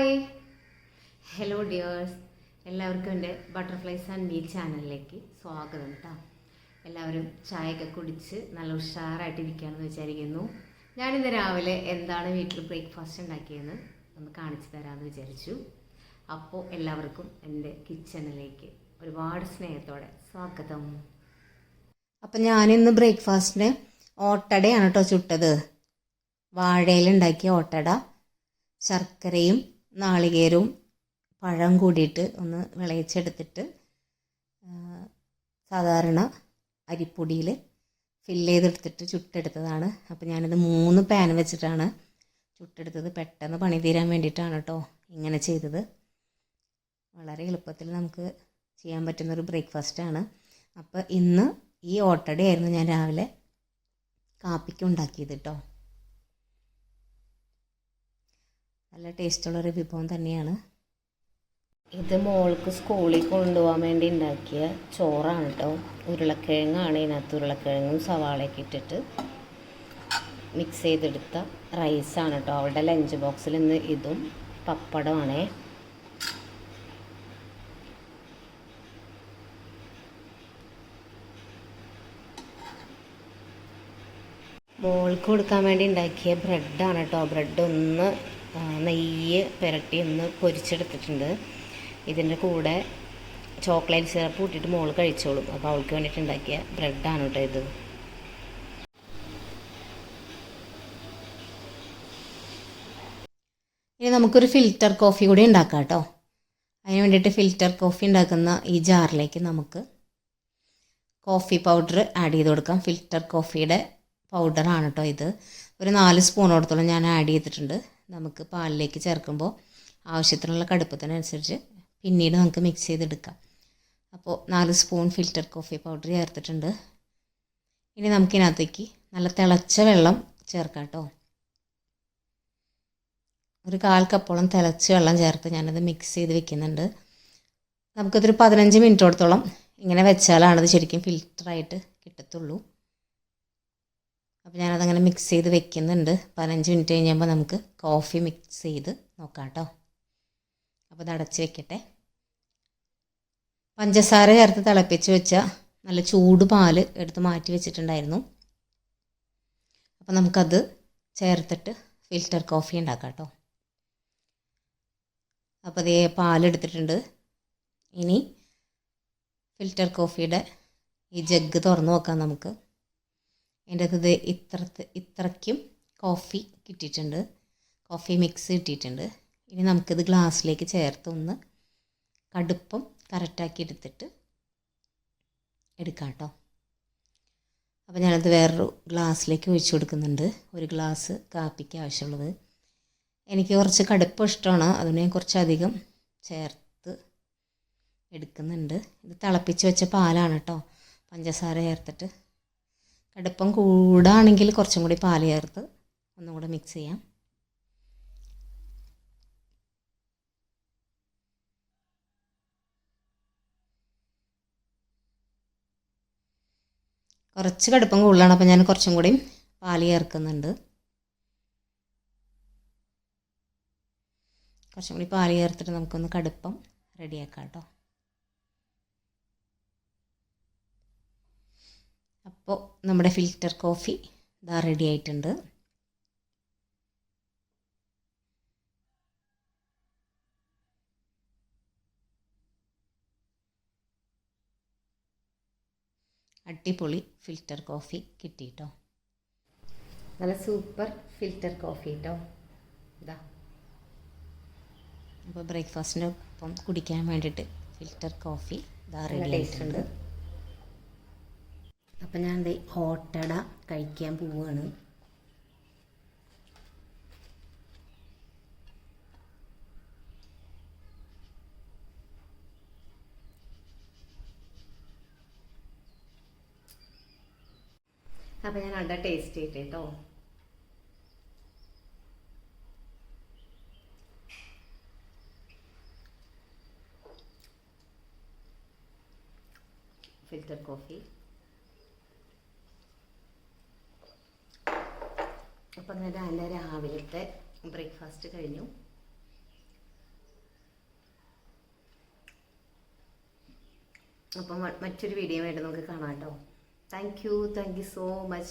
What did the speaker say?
Hi, hello dears. എല്ലാവർക്കും എൻ്റെ butterflies and me ചാനലിലേക്ക് സ്വാഗതം കേട്ടോ. എല്ലാവരും ചായയൊക്കെ കുടിച്ച് നല്ല ഉഷാറായിട്ടിരിക്കുകയാണെന്ന് വിചാരിക്കുന്നു. ഞാനിന്ന് രാവിലെ എന്താണ് വീട്ടിൽ ബ്രേക്ക്ഫാസ്റ്റ് ഉണ്ടാക്കിയെന്ന് ഒന്ന് കാണിച്ചു തരാമെന്ന് വിചാരിച്ചു. അപ്പോൾ എല്ലാവർക്കും എൻ്റെ കിച്ചണിലേക്ക് ഒരുപാട് സ്നേഹത്തോടെ സ്വാഗതം. അപ്പം ഞാനിന്ന് ബ്രേക്ക്ഫാസ്റ്റിന് ഓട്ടടയാണ് കേട്ടോ ചുട്ടത്. വാഴയിലുണ്ടാക്കിയ ഓട്ടട, ശർക്കരയും നാളികേരവും പഴം കൂടിയിട്ട് ഒന്ന് വിളയിച്ചെടുത്തിട്ട് സാധാരണ അരിപ്പൊടിയിൽ ഫില്ല് ചെയ്തെടുത്തിട്ട് ചുട്ടെടുത്തതാണ്. അപ്പോൾ ഞാനിത് 3 പാൻ വെച്ചിട്ടാണ് ചുട്ടെടുത്തത്. പെട്ടെന്ന് പണി തീരാൻ വേണ്ടിയിട്ടാണ് കേട്ടോ ഇങ്ങനെ ചെയ്തത്. വളരെ എളുപ്പത്തിൽ നമുക്ക് ചെയ്യാൻ പറ്റുന്നൊരു ബ്രേക്ക്ഫാസ്റ്റാണ്. അപ്പോൾ ഇന്ന് ഈ ഓട്ടടയായിരുന്നു ഞാൻ രാവിലെ കാപ്പിക്ക് ഉണ്ടാക്കിയത് കേട്ടോ. നല്ല ടേസ്റ്റുള്ളൊരു വിഭവം തന്നെയാണ്. ഇത് മോൾക്ക് സ്കൂളിൽ കൊണ്ടുപോകാൻ വേണ്ടി ഉണ്ടാക്കിയ ചോറാണ് കേട്ടോ. ഉരുളക്കിഴങ്ങാണ് ഇതിനകത്ത്. ഉരുളക്കിഴങ്ങും സവാളയൊക്കെ ഇട്ടിട്ട് മിക്സ് ചെയ്തെടുത്ത റൈസാണ് കേട്ടോ. അവളുടെ ലഞ്ച് ബോക്സിൽ ഇന്ന് ഇതും പപ്പടമാണേ. മോൾക്ക് കൊടുക്കാൻ വേണ്ടി ഉണ്ടാക്കിയ ബ്രെഡാണ് കേട്ടോ. ബ്രെഡ് ഒന്ന് നെയ്യ് പുരട്ടി ഒന്ന് പൊരിച്ചെടുത്തിട്ടുണ്ട്. ഇതിൻ്റെ കൂടെ ചോക്ലേറ്റ് സിറപ്പ് കൂട്ടിയിട്ട് മോൾ കഴിച്ചോളും. അപ്പോൾ അവൾക്ക് വേണ്ടിയിട്ട് ഉണ്ടാക്കിയ ബ്രെഡാണ് കേട്ടോ ഇത്. ഇനി നമുക്കൊരു ഫിൽറ്റർ കോഫി കൂടി ഉണ്ടാക്കാം കേട്ടോ. അതിന് വേണ്ടിയിട്ട് ഫിൽറ്റർ കോഫി ഉണ്ടാക്കുന്ന ഈ ജാറിലേക്ക് നമുക്ക് കോഫി പൗഡർ ആഡ് ചെയ്ത് കൊടുക്കാം. ഫിൽറ്റർ കോഫിയുടെ പൗഡറാണ് കേട്ടോ ഇത്. ഒരു 4 സ്പൂണോടത്തോളം ഞാൻ ആഡ് ചെയ്തിട്ടുണ്ട്. നമുക്ക് പാലിലേക്ക് ചേർക്കുമ്പോൾ ആവശ്യത്തിനുള്ള കടുപ്പത്തിനനുസരിച്ച് പിന്നീട് നമുക്ക് മിക്സ് ചെയ്തെടുക്കാം. അപ്പോൾ 4 സ്പൂൺ ഫിൽറ്റർ കോഫി പൗഡർ ചേർത്തിട്ടുണ്ട്. ഇനി നമുക്കിതിനകത്തേക്ക് നല്ല തിളച്ച വെള്ളം ചേർക്കാം കേട്ടോ. ഒരു 1/4 കപ്പോളം തിളച്ച വെള്ളം ചേർത്ത് ഞാനത് മിക്സ് ചെയ്ത് വെക്കുന്നുണ്ട്. നമുക്കിതൊരു 15 മിനിറ്റോടത്തോളം ഇങ്ങനെ വെച്ചാലാണത് ശരിക്കും ഫിൽറ്ററായിട്ട് കിട്ടത്തുള്ളൂ. അപ്പോൾ ഞാനതങ്ങനെ മിക്സ് ചെയ്ത് വെക്കുന്നുണ്ട്. 15 മിനിറ്റ് കഴിഞ്ഞപ്പോൾ നമുക്ക് കോഫി മിക്സ് ചെയ്ത് നോക്കാം കേട്ടോ. അപ്പോൾ ഇത് അടച്ച് വെക്കട്ടെ. പഞ്ചസാര ചേർത്ത് തിളപ്പിച്ച് വെച്ച നല്ല ചൂട് പാല് എടുത്ത് മാറ്റി വെച്ചിട്ടുണ്ടായിരുന്നു. അപ്പോൾ നമുക്കത് ചേർത്തിട്ട് ഫിൽറ്റർ കോഫി ഉണ്ടാക്കാം കേട്ടോ. അപ്പോൾ അതേ പാലെടുത്തിട്ടുണ്ട്. ഇനി ഫിൽറ്റർ കോഫിയുടെ ഈ ജഗ്ഗ് തുറന്ന് നോക്കാം നമുക്ക്. എൻ്റെ അത് ഇത്രയ്ക്കും കോഫി കിട്ടിയിട്ടുണ്ട്, കോഫി മിക്സ് കിട്ടിയിട്ടുണ്ട്. ഇനി നമുക്കിത് ഗ്ലാസ്സിലേക്ക് ചേർത്ത് ഒന്ന് കടുപ്പം കറക്റ്റാക്കി എടുത്തിട്ട് എടുക്കാം കേട്ടോ. അപ്പോൾ ഞാനത് വേറൊരു ഗ്ലാസ്സിലേക്ക് ഒഴിച്ചു കൊടുക്കുന്നുണ്ട്. ഒരു ഗ്ലാസ് കാപ്പിക്ക് ആവശ്യമുള്ളത്. എനിക്ക് കുറച്ച് കടുപ്പം ഇഷ്ടമാണ്, അതുകൊണ്ട് ഞാൻ കുറച്ചധികം ചേർത്ത് എടുക്കുന്നുണ്ട്. ഇത് തിളപ്പിച്ച് വെച്ച പാലാണ് കേട്ടോ. പഞ്ചസാര ചേർത്തിട്ട് കടുപ്പം കൂടാണെങ്കിൽ കുറച്ചും കൂടി പാൽ ചേർത്ത് ഒന്നും കൂടെ മിക്സ് ചെയ്യാം. കുറച്ച് കടുപ്പം കൂടുതലാണ്, അപ്പോൾ ഞാൻ കുറച്ചും കൂടി പാൽ ചേർക്കുന്നുണ്ട്. കുറച്ചും കൂടി പാൽ ചേർത്തിട്ട് നമുക്കൊന്ന് കടുപ്പം റെഡിയാക്കാം കേട്ടോ. അപ്പോൾ നമ്മുടെ ഫിൽറ്റർ കോഫി ഇതാ റെഡി ആയിട്ടുണ്ട്. അടിപൊളി ഫിൽറ്റർ കോഫി കിട്ടി കേട്ടോ. നല്ല സൂപ്പർ ഫിൽറ്റർ കോഫി കേട്ടോ ഇതാ. അപ്പോൾ ബ്രേക്ക്ഫാസ്റ്റിൻ്റെ ഒപ്പം കുടിക്കാൻ വേണ്ടിയിട്ട് ഫിൽറ്റർ കോഫി ഇതാ റെഡി ആയിട്ടുണ്ട്. അപ്പം ഞാൻ ഓട്ടട കഴിക്കാൻ പോവുകയാണ്. അപ്പം ഞാൻ അട ടേസ്റ്റ് ചെയ്തിട്ട് കേട്ടോ. Filter coffee. അപ്പം അങ്ങനെ രാവിലത്തെ ബ്രേക്ക്ഫാസ്റ്റ് കഴിഞ്ഞു. അപ്പം മറ്റൊരു വീഡിയോ ആയിട്ട് നമുക്ക് കാണാം കേട്ടോ. Thank you so much.